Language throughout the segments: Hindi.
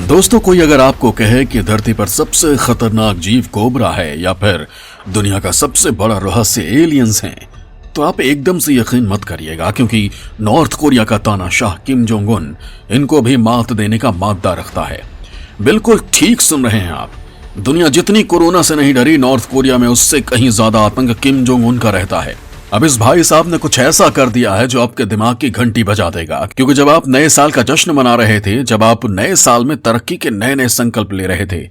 दोस्तों, कोई अगर आपको कहे कि धरती पर सबसे खतरनाक जीव कोबरा है या फिर दुनिया का सबसे बड़ा रहस्य एलियंस हैं, तो आप एकदम से यकीन मत करिएगा, क्योंकि नॉर्थ कोरिया का तानाशाह किम जोंग उन इनको भी मात देने का मादा रखता है। बिल्कुल ठीक सुन रहे हैं आप। दुनिया जितनी कोरोना से नहीं डरी, नॉर्थ कोरिया में उससे कहीं ज्यादा आतंक किम जोंग उन का रहता है। अब इस भाई साहब ने कुछ ऐसा कर दिया है जो आपके दिमाग की घंटी बजा देगा, क्योंकि जब आप नए साल का जश्न मना रहे थे, जब आप नए साल में तरक्की के नए नए संकल्प ले रहे थे,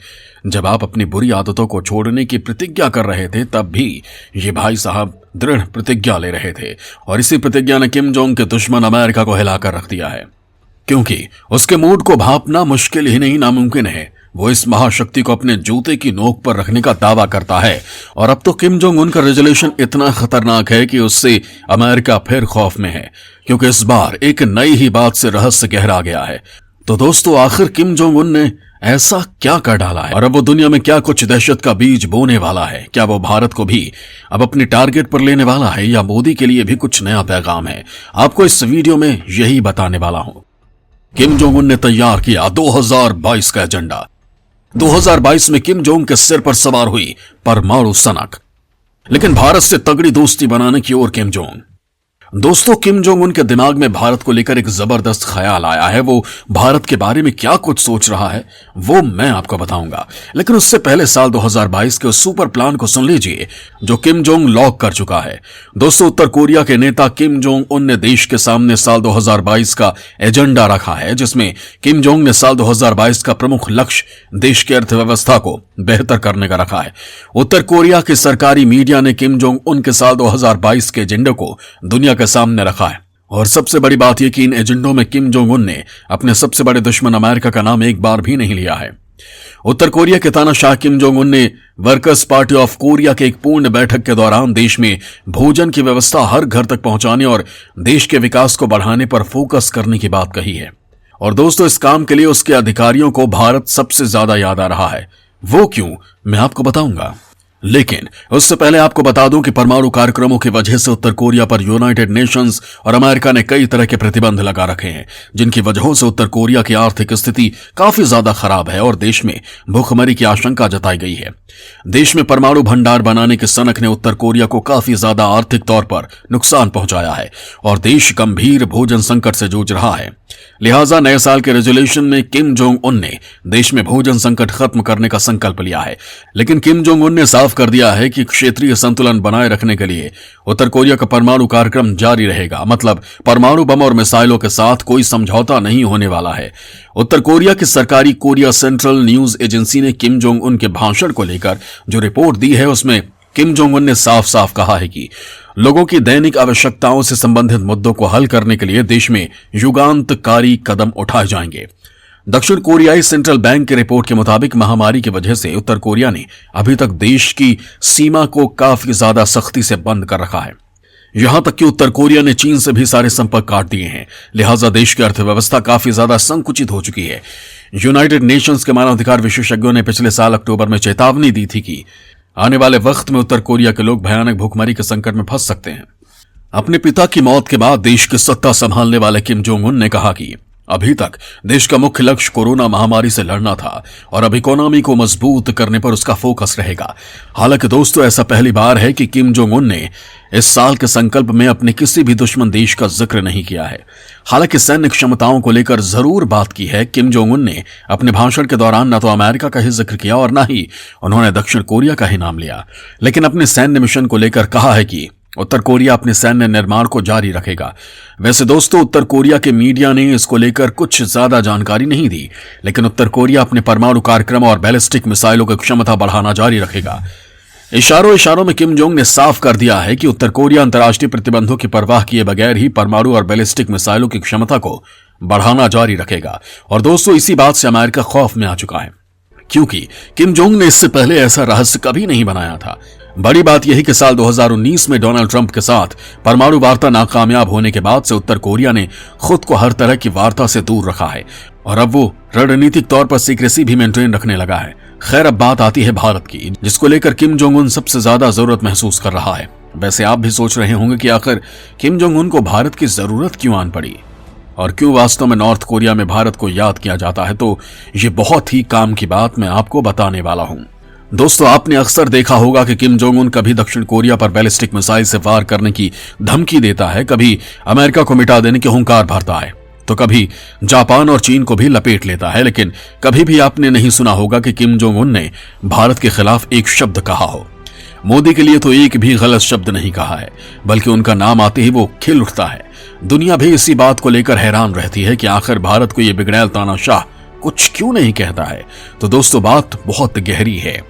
जब आप अपनी बुरी आदतों को छोड़ने की प्रतिज्ञा कर रहे थे, तब भी ये भाई साहब दृढ़ प्रतिज्ञा ले रहे थे। और इसी प्रतिज्ञा ने किम जोंग के दुश्मन अमेरिका को हिलाकर रख दिया है, क्योंकि उसके मूड को भांपना मुश्किल ही नहीं नामुमकिन है। वो इस महाशक्ति को अपने जूते की नोक पर रखने का दावा करता है। और अब तो किम जोंग उन का रेजोल्यूशन इतना खतरनाक है कि उससे अमेरिका फिर खौफ में है, क्योंकि इस बार एक नई ही बात से रहस्य गहरा गया है। तो दोस्तों, आखिर किम जोंग उन ने ऐसा क्या कर डाला है और अब वो दुनिया में क्या कुछ दहशत का बीज बोने वाला है? क्या वो भारत को भी अब अपनी टारगेट पर लेने वाला है, या मोदी के लिए भी कुछ नया पैगाम है? आपको इस वीडियो में यही बताने वाला हूं। किम जोंग उन ने तैयार किया 2022 का एजेंडा। 2022 में किम जोंग के सिर पर सवार हुई परमाणु सनक, लेकिन भारत से तगड़ी दोस्ती बनाने की ओर किम जोंग। दोस्तों, किम जोंग उन के दिमाग में भारत को लेकर एक जबरदस्त ख्याल आया है। वो भारत के बारे में क्या कुछ सोच रहा है वो मैं आपको बताऊंगा, लेकिन उससे पहले साल 2022 के उस सुपर प्लान को सुन लीजिए जो किम जोंग लॉक कर चुका है। दोस्तों, उत्तर कोरिया के नेता किम जोंग उन ने देश के सामने साल 2022 का एजेंडा रखा है, जिसमें किम जोंग ने साल 2022 का प्रमुख लक्ष्य देश की अर्थव्यवस्था को बेहतर करने का रखा है। उत्तर कोरिया के सरकारी मीडिया ने किम जोंग उन के साल 2022 के एजेंडे को दुनिया के सामने रखा है। और सबसे बड़ी बात यह कि इन एजेंडों में किम जोंग उन ने अपने सबसे बड़े दुश्मन अमेरिका का नाम एक बार भी नहीं लिया है। उत्तर कोरिया के तानाशाह किम जोंग उन ने वर्कर्स पार्टी ऑफ कोरिया के एक पूर्ण बैठक के दौरान देश में भोजन की व्यवस्था हर घर तक पहुंचाने और देश के विकास को बढ़ाने पर फोकस करने की बात कही है। और दोस्तों, इस काम के लिए उसके अधिकारियों को भारत सबसे ज्यादा याद आ रहा है। वो क्यों, मैं आपको बताऊंगा, लेकिन उससे पहले आपको बता दूं कि परमाणु कार्यक्रमों की वजह से उत्तर कोरिया पर यूनाइटेड नेशंस और अमेरिका ने कई तरह के प्रतिबंध लगा रखे हैं, जिनकी वजहों से उत्तर कोरिया की आर्थिक स्थिति काफी ज्यादा खराब है और देश में भूखमरी की आशंका जताई गई है। देश में परमाणु भंडार बनाने के सनक ने उत्तर कोरिया को काफी ज्यादा आर्थिक तौर पर नुकसान पहुंचाया है और देश गंभीर भोजन संकट से जूझ रहा है। लिहाजा नए साल के रेजोल्यूशन में किम जोंग उन ने देश में भोजन संकट खत्म करने का संकल्प लिया है, लेकिन किम जोंग उन ने साफ कर दिया है कि क्षेत्रीय संतुलन बनाए रखने के लिए उत्तर कोरिया का परमाणु कार्यक्रम जारी रहेगा। मतलब परमाणु बम और मिसाइलों के साथ कोई समझौता नहीं होने वाला है। उत्तर कोरिया की सरकारी कोरिया सेंट्रल न्यूज एजेंसी ने किम जोंग उन के भाषण को लेकर जो रिपोर्ट दी है, उसमें किम जोंग उन ने साफ साफ कहा है कि लोगों की दैनिक आवश्यकताओं से संबंधित मुद्दों को हल करने के लिए देश में युगांतकारी कदम उठाए जाएंगे। दक्षिण कोरियाई सेंट्रल बैंक की रिपोर्ट के मुताबिक महामारी की वजह से उत्तर कोरिया ने अभी तक देश की सीमा को काफी ज्यादा सख्ती से बंद कर रखा है। यहां तक कि उत्तर कोरिया ने चीन से भी सारे संपर्क काट दिए हैं। लिहाजा देश की अर्थव्यवस्था काफी ज्यादा संकुचित हो चुकी है। यूनाइटेड नेशंस के मानवाधिकार विशेषज्ञों ने पिछले साल अक्टूबर में चेतावनी दी थी कि आने वाले वक्त में उत्तर कोरिया के लोग भयानक भूखमरी के संकट में फंस सकते हैं। अपने पिता की मौत के बाद देश की सत्ता संभालने वाले किम जोंग उन ने कहा कि अभी तक देश का मुख्य लक्ष्य कोरोना महामारी से लड़ना था और अब इकोनॉमी को मजबूत करने पर उसका फोकस रहेगा। हालांकि दोस्तों, ऐसा पहली बार है कि किम जोंग उन ने इस साल के संकल्प में अपने किसी भी दुश्मन देश का जिक्र नहीं किया है। हालांकि सैन्य क्षमताओं को लेकर जरूर बात की है। किम जोंग उन ने अपने भाषण के दौरान न तो अमेरिका का ही जिक्र किया और न ही उन्होंने दक्षिण कोरिया का ही नाम लिया, लेकिन अपने सैन्य मिशन को लेकर कहा है कि उत्तर कोरिया अपने सैन्य निर्माण को जारी रखेगा। वैसे दोस्तों, उत्तर कोरिया के मीडिया ने इसको लेकर कुछ ज्यादा जानकारी नहीं दी, लेकिन उत्तर कोरिया अपने परमाणु कार्यक्रम और बैलिस्टिक मिसाइलों की क्षमता बढ़ाना जारी रखेगा। इशारों में किम जोंग ने साफ कर दिया है कि उत्तर कोरिया अंतर्राष्ट्रीय प्रतिबंधों की परवाह किए बगैर ही परमाणु और बैलिस्टिक मिसाइलों की क्षमता को बढ़ाना जारी रखेगा। और दोस्तों, इसी बात से अमेरिका खौफ में आ चुका है, क्योंकि किम जोंग ने इससे पहले ऐसा रहस्य कभी नहीं बनाया था। बड़ी बात यही कि साल 2019 में डोनाल्ड ट्रंप के साथ परमाणु वार्ता नाकामयाब होने के बाद से उत्तर कोरिया ने खुद को हर तरह की वार्ता से दूर रखा है और अब वो रणनीतिक तौर पर सीक्रेसी भी मेंटेन रखने लगा है। खैर, अब बात आती है भारत की, जिसको लेकर किम जोंग उन सबसे ज्यादा जरूरत महसूस कर रहा है। वैसे आप भी सोच रहे होंगे कि आखिर किम जोंग उन को भारत की जरूरत क्यों आन पड़ी। और क्यों वास्तव में नॉर्थ कोरिया में भारत को याद किया जाता है, तो ये बहुत ही काम की बात मैं आपको बताने वाला हूं। दोस्तों, आपने अक्सर देखा होगा कि किम जोंग उन कभी दक्षिण कोरिया पर बैलिस्टिक मिसाइल से वार करने की धमकी देता है, कभी अमेरिका को मिटा देने की हुंकार भरता है, तो कभी जापान और चीन को भी लपेट लेता है। लेकिन कभी भी आपने नहीं सुना होगा कि किम जोंग उन ने भारत के खिलाफ एक शब्द कहा हो। मोदी के लिए तो एक भी गलत शब्द नहीं कहा है, बल्कि उनका नाम आते ही वो खिल उठता है। दुनिया भी इसी बात को लेकर हैरान रहती है कि आखिर भारत को ये बिगड़ैल तानाशाह कुछ क्यों नहीं कहता है। तो दोस्तों, बात बहुत गहरी है।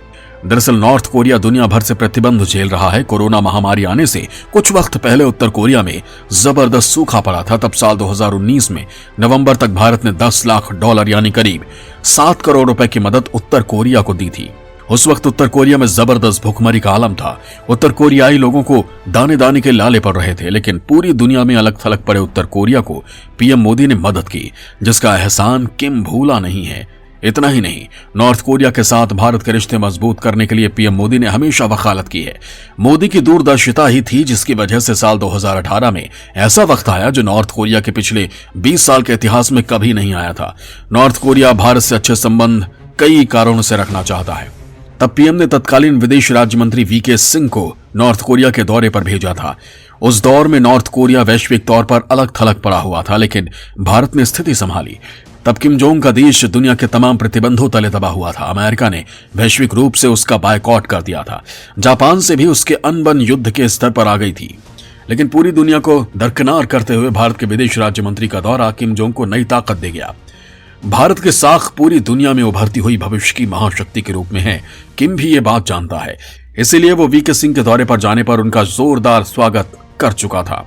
दरअसल नॉर्थ कोरिया दुनिया भर से प्रतिबंध झेल रहा है। कोरोना महामारी आने से कुछ वक्त पहले उत्तर कोरिया में जबरदस्त सूखा पड़ा था। तब साल 2019 में नवंबर तक भारत ने $10 लाख यानी करीब 7 करोड़ रुपए की मदद उत्तर कोरिया को दी थी। उस वक्त उत्तर कोरिया में जबरदस्त भुखमरी का आलम था। उत्तर कोरियाई लोगों को दाने दाने के लाले पड़ रहे थे, लेकिन पूरी दुनिया में अलग थलग पड़े उत्तर कोरिया को पीएम मोदी ने मदद की, जिसका एहसान किम भूला नहीं है। इतना ही नहीं, नॉर्थ कोरिया के साथ भारत के रिश्ते मजबूत करने के लिए पीएम मोदी ने हमेशा वकालत की है। मोदी की दूरदर्शिता ही थी जिसकी वजह से साल 2018 में ऐसा वक्त आया जो नॉर्थ कोरिया के पिछले 20 साल के इतिहास में कभी नहीं आया था। नॉर्थ कोरिया भारत से अच्छे संबंध कई कारणों से रखना चाहता है। तब पीएम ने तत्कालीन विदेश राज्य मंत्री वीके सिंह को नॉर्थ कोरिया के दौरे पर भेजा था। उस दौर में नॉर्थ कोरिया वैश्विक तौर पर अलग थलग पड़ा हुआ था, लेकिन भारत ने स्थिति संभाली। तब किम जोंग का देश दुनिया के तमाम प्रतिबंधों तले दबा हुआ था। अमेरिका ने वैश्विक रूप से उसका बायकॉट कर दिया था। जापान से भी उसके अनबन युद्ध के स्तर पर आ गई थी। लेकिन पूरी दुनिया को दरकिनार करते हुए भारत के विदेश राज्य मंत्री का दौरा किम जोंग को नई ताकत दे गया। भारत के साख पूरी दुनिया में उभरती हुई भविष्य की महाशक्ति के रूप में है। किम भी ये बात जानता है, इसीलिए वो वीके सिंह के दौरे पर जाने पर उनका जोरदार स्वागत कर चुका था।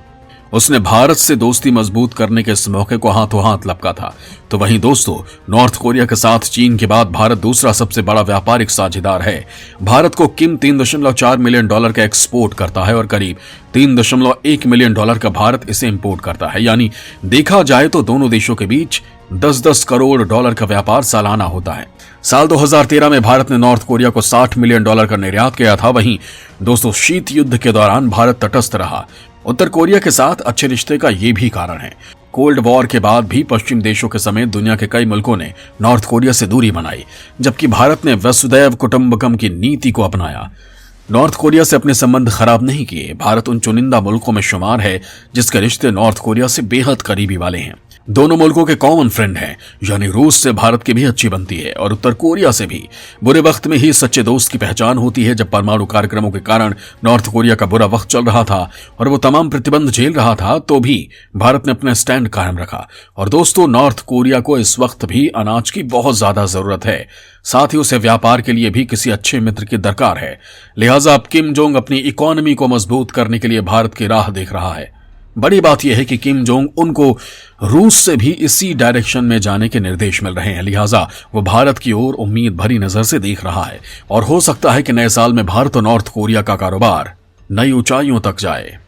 उसने भारत से दोस्ती मजबूत करने के इस मौके को हाथों हाथ लपका था। तो वहीं दोस्तों, नॉर्थ कोरिया के साथ चीन के बाद भारत दूसरा सबसे बड़ा व्यापारिक साझेदार है। भारत को किम $3.4 मिलियन का एक्सपोर्ट करता है और करीब $3.1 मिलियन का भारत इसे इंपोर्ट करता है। यानी देखा जाए तो दोनों देशों के बीच 10-10 करोड़ डॉलर का व्यापार सालाना होता है। साल 2013 में भारत ने नॉर्थ कोरिया को $60 मिलियन का निर्यात किया था। वहीं दोस्तों, शीत युद्ध के दौरान भारत तटस्थ रहा। उत्तर कोरिया के साथ अच्छे रिश्ते का ये भी कारण है। कोल्ड वॉर के बाद भी पश्चिम देशों के समेत दुनिया के कई मुल्कों ने नॉर्थ कोरिया से दूरी बनाई, जबकि भारत ने वसुदैव कुटुंबकम की नीति को अपनाया। नॉर्थ कोरिया से अपने संबंध खराब नहीं किए। भारत उन चुनिंदा मुल्कों में शुमार है जिसके रिश्ते नॉर्थ कोरिया से बेहद करीबी वाले हैं। दोनों मुल्कों के कॉमन फ्रेंड हैं, यानी रूस से भारत की भी अच्छी बनती है और उत्तर कोरिया से भी। बुरे वक्त में ही सच्चे दोस्त की पहचान होती है। जब परमाणु कार्यक्रमों के कारण नॉर्थ कोरिया का बुरा वक्त चल रहा था और वो तमाम प्रतिबंध झेल रहा था, तो भी भारत ने अपना स्टैंड कायम रखा। और दोस्तों, नॉर्थ कोरिया को इस वक्त भी अनाज की बहुत ज्यादा जरूरत है। साथ ही उसे व्यापार के लिए भी किसी अच्छे मित्र की दरकार है। लिहाजा अब किम जोंग अपनी इकोनॉमी को मजबूत करने के लिए भारत की राह देख रहा है। बड़ी बात यह है कि किम जोंग उनको रूस से भी इसी डायरेक्शन में जाने के निर्देश मिल रहे हैं। लिहाजा वो भारत की ओर उम्मीद भरी नजर से देख रहा है और हो सकता है कि नए साल में भारत और नॉर्थ कोरिया का कारोबार नई ऊंचाइयों तक जाए।